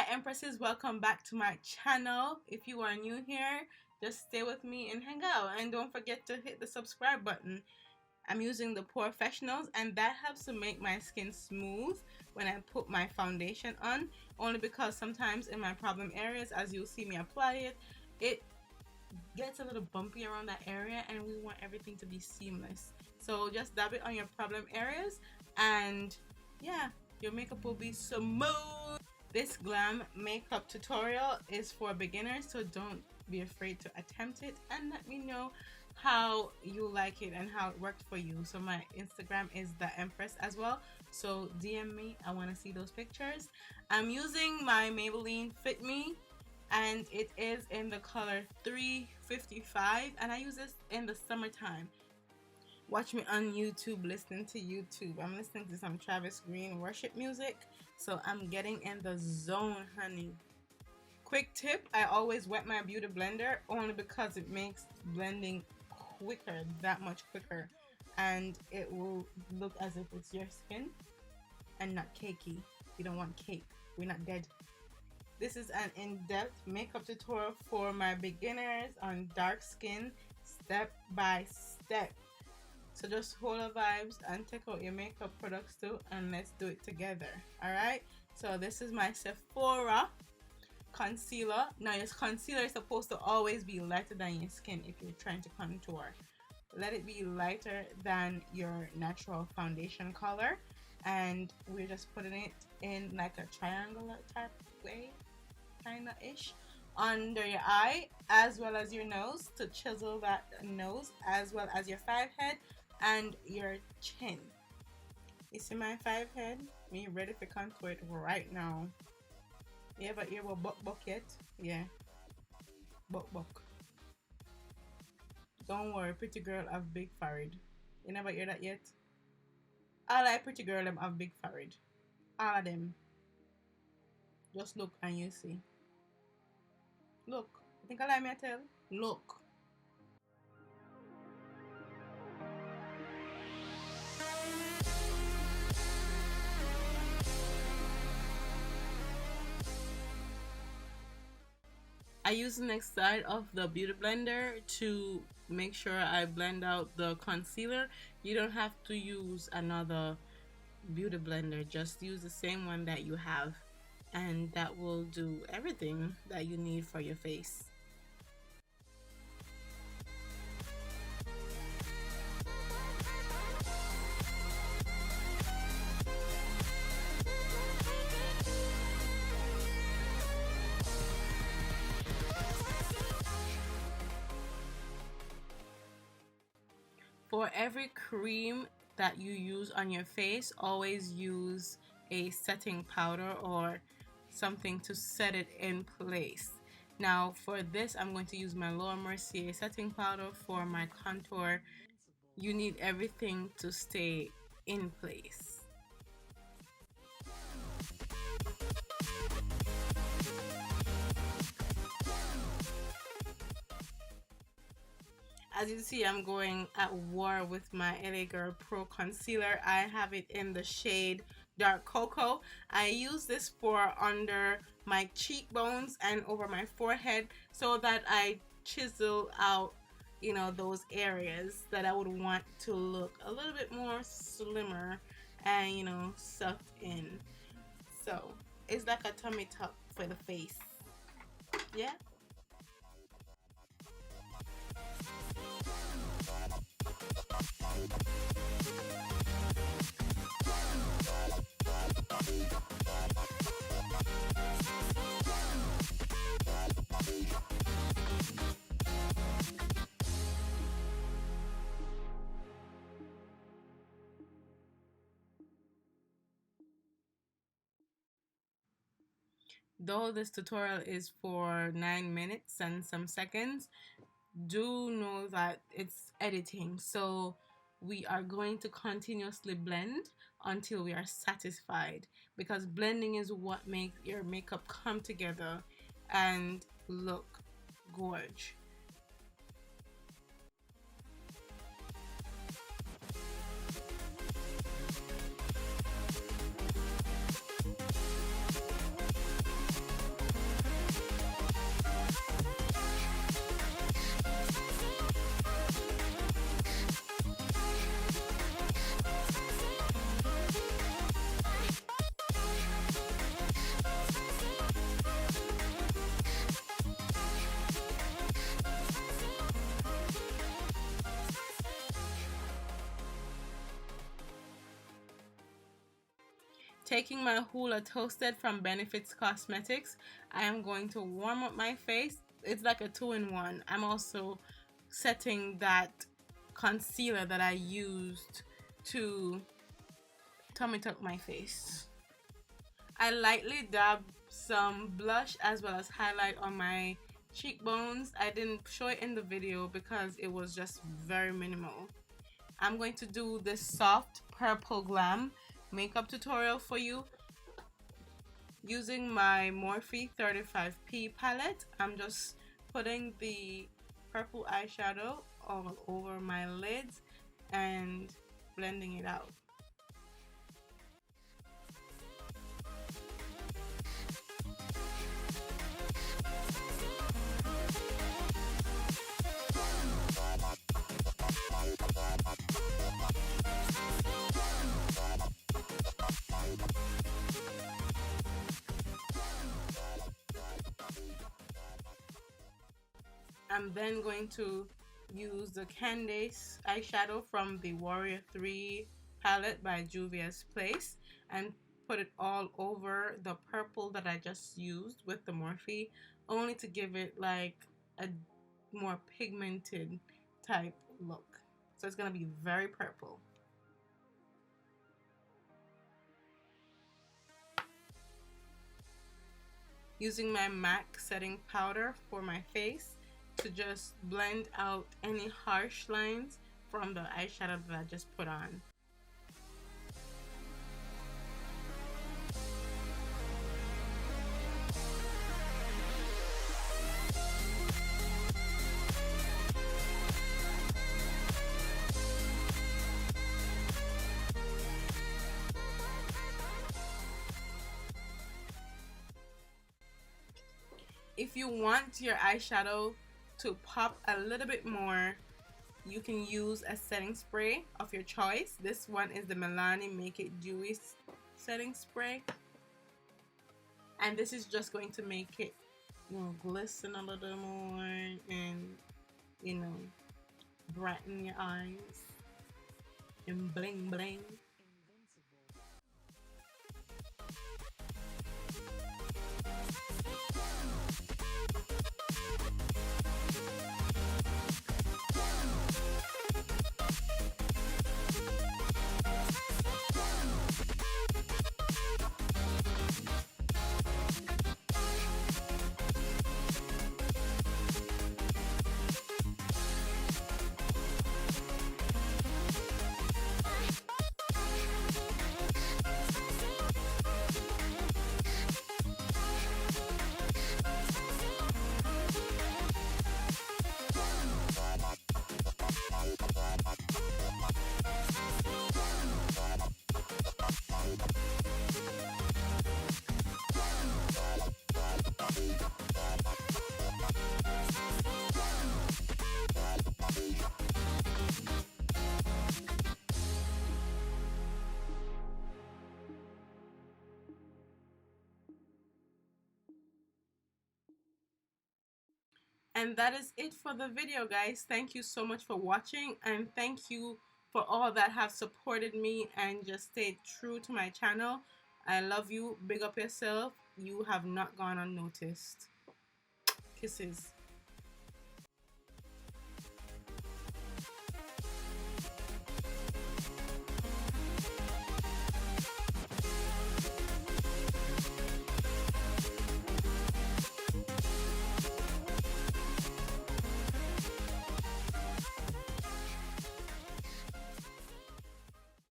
Hi Empresses, welcome back to my channel. If you are new here, just stay with me and hang out, and don't forget to hit the subscribe button. I'm using the Professionals, and that helps to make my skin smooth when I put my foundation on, only because sometimes in my problem areas, as you'll see me apply it, it gets a little bumpy around that area, and we want everything to be seamless. So just dab it on your problem areas, and yeah, your makeup will be smooth. This Glam makeup tutorial is for beginners, so don't be afraid to attempt it, and let me know how you like it and how it worked for you. So my Instagram is the Empress as well, so DM me. I want to see those pictures. I'm using my Maybelline Fit Me, and it is in the color 355, and I use this in the summertime. Watch me on YouTube, listening to YouTube. I'm listening to some Travis Green worship music, so I'm getting in the zone, honey. Quick tip, I always wet my beauty blender, only because it makes blending quicker, that much quicker, and it will look as if it's your skin and not cakey. You don't want cake. We're not dead. This is an in-depth makeup tutorial for my beginners on dark skin, step by step. So just hold the vibes and take out your makeup products too, and let's do it together. Alright, so this is my Sephora concealer. Now your concealer is supposed to always be lighter than your skin if you're trying to contour. Let it be lighter than your natural foundation color, and we're just putting it in like a triangular type way, kinda ish, under your eye as well as your nose to chisel that nose, as well as your forehead and your chin. You see my forehead? Me ready for contour it right now. You ever hear about buck yet? Yeah, buck. Don't worry, pretty girl have big forehead. You never hear that yet? All I pretty girl them have big forehead. All of them. Just look and you see. Look. You think I lie me I tell? Look. I use the next side of the beauty blender to make sure I blend out the concealer. You don't have to use another beauty blender, just use the same one that you have, and that will do everything that you need for your face. For every cream that you use on your face, always use a setting powder or something to set it in place. Now for this, I'm going to use my Laura Mercier setting powder for my contour. You need everything to stay in place. As you see, I'm going at war with my LA Girl Pro Concealer. I have it in the shade Dark Cocoa. I use this for under my cheekbones and over my forehead, so that I chisel out, you know, those areas that I would want to look a little bit more slimmer and, you know, sucked in. So it's like a tummy tuck for the face. Yeah. Though this tutorial is for 9 minutes and some seconds, do know that it's editing, so we are going to continuously blend until we are satisfied, because blending is what makes your makeup come together and look gorge. taking my Hula Toasted from Benefits Cosmetics, I am going to warm up my face. It's like a 2-in-1. I'm also setting that concealer that I used to tummy tuck my face. I lightly dab some blush as well as highlight on my cheekbones. I didn't show it in the video because it was just very minimal. I'm going to do this soft purple Glam makeup tutorial for you using my Morphe 35P palette. I'm just putting the purple eyeshadow all over my lids and blending it out. I'm then going to use the Candace eyeshadow from the Warrior 3 palette by Juvia's Place and put it all over the purple that I just used with the Morphe, only to give it like a more pigmented type look. So it's going to be very purple. Using my MAC setting powder for my face to just blend out any harsh lines from the eyeshadow that I just put on. If you want your eyeshadow to pop a little bit more, you can use a setting spray of your choice. This one is the Milani Make It Dewy setting spray, and this is just going to make it, you know, glisten a little more and, you know, brighten your eyes and bling bling. And that is it for the video, guys. Thank you so much for watching, and thank you for all that have supported me and just stayed true to my channel. I love you. Big up yourself. You have not gone unnoticed. Kisses.